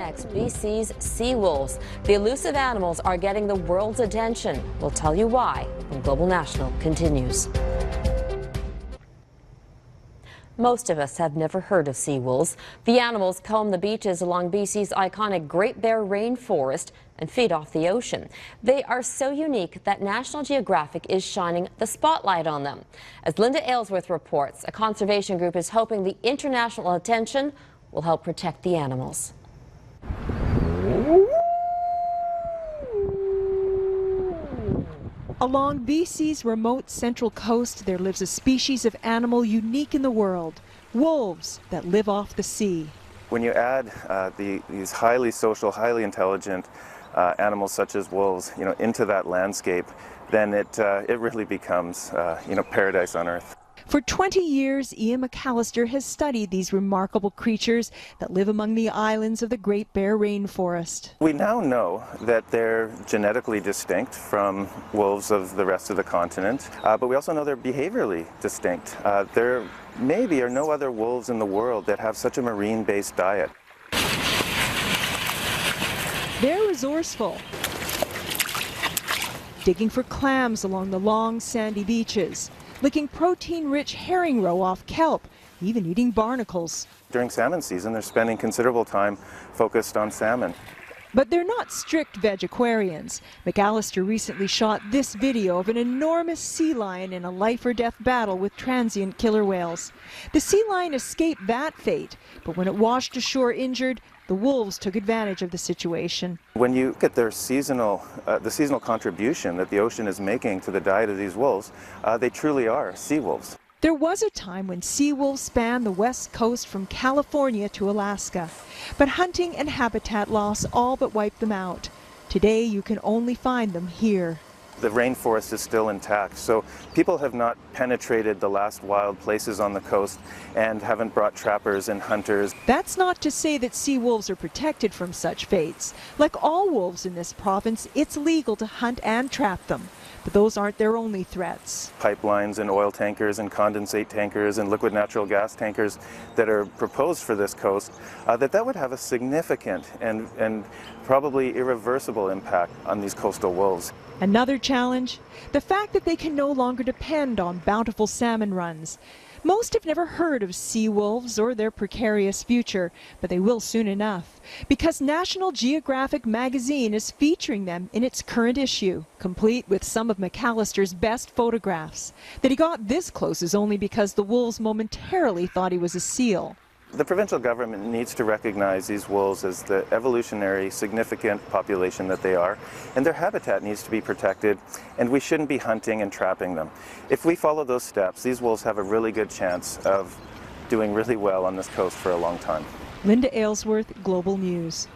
next, BC's sea wolves. The elusive animals are getting the world's attention. We'll tell you why when Global National continues. Most of us have never heard of sea wolves. The animals comb the beaches along BC's iconic Great Bear Rainforest and feed off the ocean. They are so unique that National Geographic is shining the spotlight on them. As Linda Aylesworth reports, a conservation group is hoping the international attention will help protect the animals. Along BC's remote central coast, there lives a species of animal unique in the world, wolves that live off the sea. When you add these highly social, highly intelligent animals such as wolves, into that landscape, then it really becomes, paradise on earth. For 20 years, Ian McAllister has studied these remarkable creatures that live among the islands of the Great Bear Rainforest. We now know that they're genetically distinct from wolves of the rest of the continent, but we also know they're behaviorally distinct. There maybe are no other wolves in the world that have such a marine-based diet. They're resourceful, digging for clams along the long sandy beaches, licking protein-rich herring roe off kelp, even eating barnacles. During salmon season, they're spending considerable time focused on salmon. But they're not strict vegetarians. McAllister recently shot this video of an enormous sea lion in a life-or-death battle with transient killer whales. The sea lion escaped that fate, but when it washed ashore injured, the wolves took advantage of the situation. When you look at their seasonal contribution that the ocean is making to the diet of these wolves, they truly are sea wolves. There was a time when sea wolves spanned the west coast from California to Alaska, but hunting and habitat loss all but wiped them out. Today you can only find them here. The rainforest is still intact, so people have not penetrated the last wild places on the coast and haven't brought trappers and hunters. That's not to say that sea wolves are protected from such fates. Like all wolves in this province, it's legal to hunt and trap them. But those aren't their only threats. Pipelines and oil tankers and condensate tankers and liquid natural gas tankers that are proposed for this coast, that would have a significant and probably irreversible impact on these coastal wolves. Another challenge, the fact that they can no longer depend on bountiful salmon runs. Most have never heard of sea wolves or their precarious future, but they will soon enough, because National Geographic magazine is featuring them in its current issue, complete with some of McAllister's best photographs. That he got this close is only because the wolves momentarily thought he was a seal. The provincial government needs to recognize these wolves as the evolutionary significant population that they are, and their habitat needs to be protected, and we shouldn't be hunting and trapping them. If we follow those steps, these wolves have a really good chance of doing really well on this coast for a long time. Linda Aylesworth, Global News.